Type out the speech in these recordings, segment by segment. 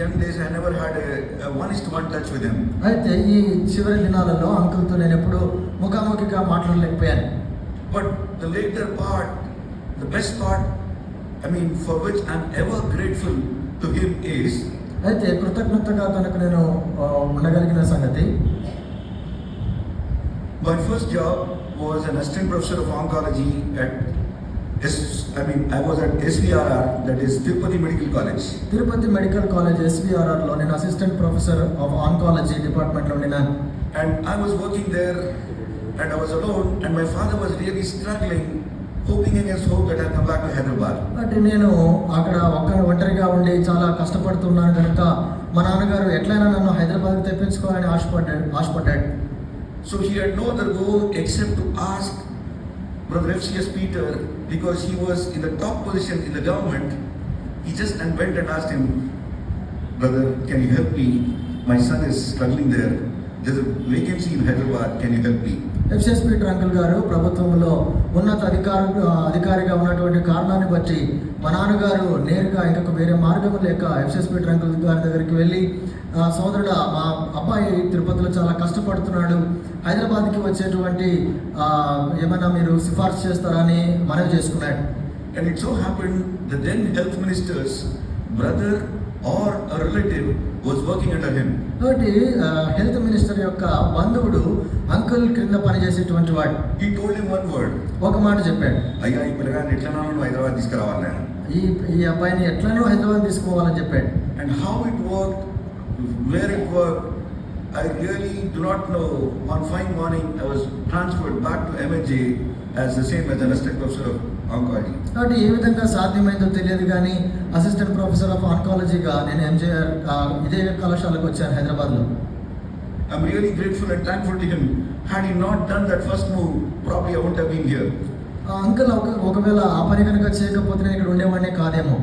young days I never had a one-to-one touch with him. అయితే ఈ చివరి దినాలలో అంకుల్తో నేను ఎప్పుడు ముఖాముఖిగా మాట్లాడలేకపోయాను. But the later part, the best part, I mean, for which I'm ever grateful to him is, అయితే కృతజ్ఞతగా కనుక నేను ఉండగలిగిన సంగతి, my first job was an assistant professor of oncology at I was at SVRR, that is Tirupati Medical College. Tirupati medical college SVRR లో నేను assistant professor of oncology department లో ఉన్నాను. And I was working there and I was alone and my father was really struggling, hoping against hope that I'll come back to Hyderabad. అంటే నేను అక్కడ ఒంటరిగా ఉండి చాలా కష్టపడుతున్నాను కనుక మా నాన్నగారు ఎట్లయినా నన్ను హైదరాబాద్కి తెప్పించుకోవాలని ఆశపడ్డాడు. So he had no other goal except to ask Brother F.C.S. Peter, because he was in the top position in the government. He just went and asked him, brother, can you help me? My son is struggling there. There's a vacancy in Hyderabad. Can you help me? FCS Peter uncle గారు ప్రభుత్వంలో ఉన్నత అధికారిగా ఉన్నటువంటి కారణాన్ని బట్టి మా నాన్నగారు నేరుగా ఇంకొక వేరే మార్గం లేక ఎఫ్సిఎస్ పీటర్ అంకుల్ గారి దగ్గరికి వెళ్ళి, సోదరుడా, మా అబ్బాయి తిరుపతిలో చాలా కష్టపడుతున్నాడు, హైదరాబాద్కి వచ్చేటువంటి ఏమైనా మీరు సిఫార్సు చేస్తారని మనవి చేసుకున్నాడు. And it so happened the then health minister's brother or a relative was working under him. కాబట్టి హెల్త్ మినిస్టర్ యొక్క బంధువుడు అంకుల్ కింద పనిచేసేటువంటి వాడు. He told him one word. ఒక మాట చెప్పాడు, అయ్యా ఈ పిల్లగాన్ని ఎట్లనో హైదరాబాద్ తీసుకురావాలి నేను, ఈ అబ్బాయిని ఎట్లనో హైదరాబాద్ తీసుకోవాలని చెప్పాడు. And how it worked, where it worked, I really do not know. One fine morning I was transferred back to MNJ as the same as an assistant professor of oncology. కాబట్టి ఏ విధంగా సాధ్యమైందో తెలియదు కానీ అసిస్టెంట్ ప్రొఫెసర్ ఆఫ్ ఆంకాలజీగా నేను MJR ఇదే కళాశాలకు వచ్చాను హైదరాబాద్లో. I'm really grateful and thankful to him. Had he not done that first move, probably I wouldn't have been here. Uncle ఒకవేళ ఆ పని కనుక చేయకపోతే నేను ఇక్కడ ఉండేవాడినే కాదేమో.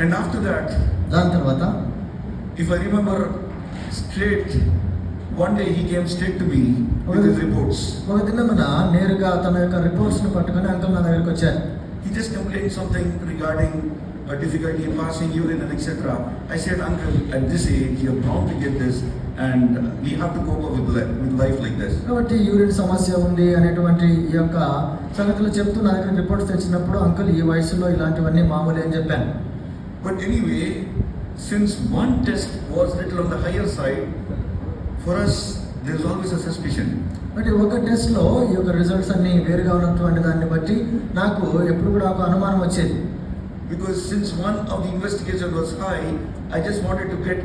And after that, దాని తర్వాత, if I remember straight, one day he came straight to me with his reports. ఒక దినమున నేరుగా తన యొక్క రిపోర్ట్స్ ను పట్టుకొని అంకుల్ నా దగ్గరికి వచ్చారు. He just complained something regarding a difficulty in passing urine and etc. I said, uncle, at this age you are bound to get this and we have to cope up with life like this. కాబట్టి urine సమస్య ఉంది అనేటువంటి ఈ యొక్క సంగతులు చెప్తూ నా దగ్గర రిపోర్ట్స్ తెచ్చినప్పుడు, అంకుల్ ఈ వయసులో ఇలాంటివన్నీ మామూలే అని చెప్పాను. But anyway, since one test was little on the higher side, for us there is always a suspicion. But ఒక టెస్ట్లో ఈ యొక్క రిజల్ట్స్ అన్ని వేరుగా ఉన్నటువంటి దాన్ని బట్టి నాకు ఎప్పుడు కూడా ఒక అనుమానం వచ్చేది. Because since one of the investigators was high, I just wanted to get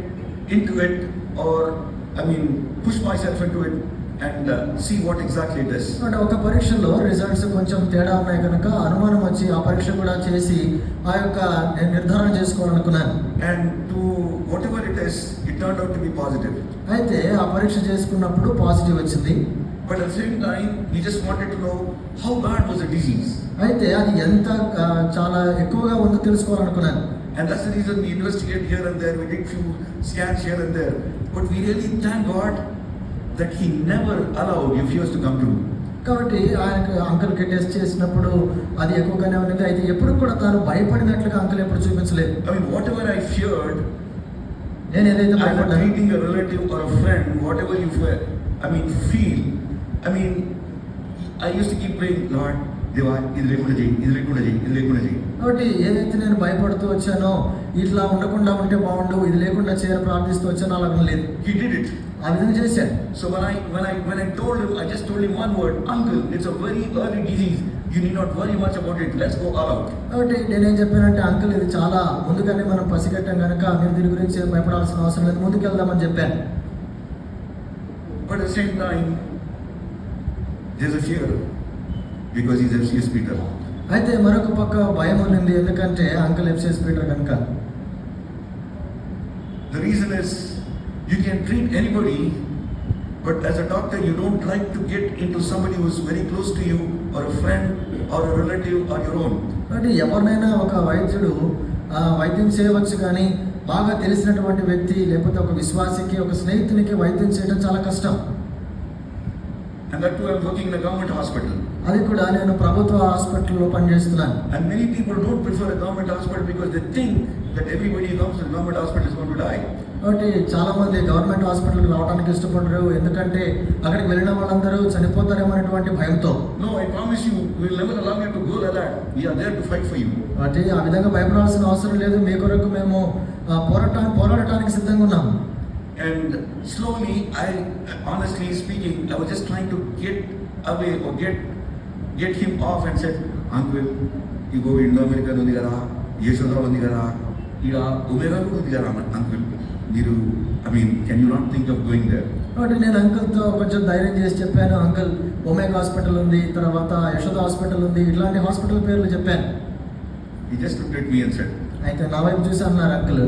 into it, or push myself into it and see what exactly it is. అంటే ఒక పరీక్షలో రిజల్ట్స్ కొంచెం తేడా ఉన్నాయి కనుక అనుమానం వచ్చి ఆ పరీక్ష కూడా చేసి ఆ యొక్క నిర్ధారణ చేసుకోవాలనుకున్నాను. And to whatever it is, it turned out to be positive. అయితే ఆ పరీక్ష చేసుకున్నప్పుడు పాజిటివ్ వచ్చింది. But at the same time, we just wanted to know how bad was the disease. అయితే అది ఎంత చాలా ఎక్కువగా ఉందో తెలుసుకోవాలనుకున్నాను. And that's the reason we investigate here and there, we did few scans here and there. But we really thank God that he never allowed FUS to come true. కాబట్టి ఆయనకు అంకుల్కి test చేసినప్పుడు అది ఎక్కువగానే ఉన్నది. అయితే ఎప్పుడు కూడా తాను భయపడినట్లుగా అంకుల్ ఎప్పుడు చూపించలేదు. Whatever I feared, నేను ఏదైతే భయపడ్డాను, treating a relative or a friend, whatever you feel, I used to keep praying, Lord, దేవా ఇది లేకుండా చేయి. కాబట్టి ఏదైతే నేను భయపడుతూ వచ్చానో, ఇట్లా ఉండకుండా ఉంటే బాగుండు, ఇది లేకుండా చేయని ప్రార్థిస్తూ వచ్చానో అలాగ లేదు. He did it. ఆ విధంగా చేశాను. So when I told him, I just told him one word, uncle, it's a very early disease. You need not worry much about it. Let's go all out. కాబట్టి నేనేం చెప్పానంటే, uncle ఇది చాలా ముందుగానే మనం పసిగట్టాం కనుక మీరు దీని గురించి భయపడాల్సిన అవసరం లేదు, ముందుకెళ్దామని చెప్పాను. But at the same time, there's a fear because he's FCS Peter. అయితే మరొక పక్క భయం ఉంది, ఎందుకంటే అంకుల్ ఎఫ్సిఎస్ పీటర్ కనుక. The reason is you can treat anybody, but as a doctor you don't like to get into somebody who is very close to you, or a friend or a relative or your own. అంటే ఎవరినైనా ఒక వైద్యుడు వైద్యం చేయవచ్చు, కానీ బాగా తెలిసినటువంటి వ్యక్తి లేకపోతే ఒక విశ్వాసికి, ఒక స్నేహితునికి వైద్యం చేయడం చాలా కష్టం. And that too, I'm working in a government hospital. అది కూడా నేను ప్రభుత్వ హాస్పిటల్లో పనిచేస్తున్నాను. And many people don't prefer a government hospital because they think that everybody who comes to the government hospital is going to die. కాబట్టి చాలా మంది government హాస్పిటల్కి రావడానికి ఇష్టపడరు, ఎందుకంటే అక్కడికి వెళ్ళిన వాళ్ళందరూ చనిపోతారేమో అనేటువంటి భయంతో. No, I promise you, we will never allow you to go like that. We are there to fight for you. కాబట్టి ఆ విధంగా భయపడాల్సిన అవసరం లేదు, మీ కొరకు మేము పోరాడటానికి సిద్ధంగా ఉన్నాము. And slowly, honestly speaking, I was just trying to get away or get him off and said, Uncle, you go Indo American undi kada, Yeshoda undi kada, ida Omega undi kada, Uncle. Can you not think of going there? కాబట్టి నేను అంకుల్తో కొంచెం ధైర్యం చేసి చెప్పాను, uncle omega hospital ఉంది, తర్వాత Yashoda hospital ఉంది, ఇట్లాంటి హాస్పిటల్ పేర్లు చెప్పాను. He just looked at me and said, అయితే నా వైపు చూసి అన్నారు అంకుల్,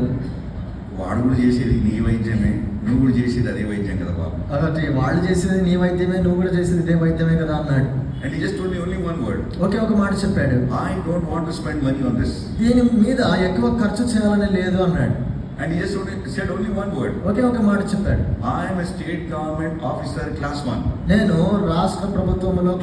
వాడు కూడా చేసేది నీ వైద్యమే, నువ్వు కూడా చేసేది అదే వైద్యం కదా బాబు. కాబట్టి వాళ్ళు చేసేది నీ వైద్యమే, నువ్వు కూడా చేసేది ఇదే వైద్యమే కదా అన్నాడు. And he just told me only one word. ఒకే ఒక మాట చెప్పాడు, I don't want to spend money on this. దీని మీద ఎక్కువ ఖర్చు చేయాలని లేదు అన్నాడు. And he just said only one word. ఒకే ఒక మాట చెప్పాడు, I am a state government officer class 1. నేను రాష్ట్ర ప్రభుత్వంలో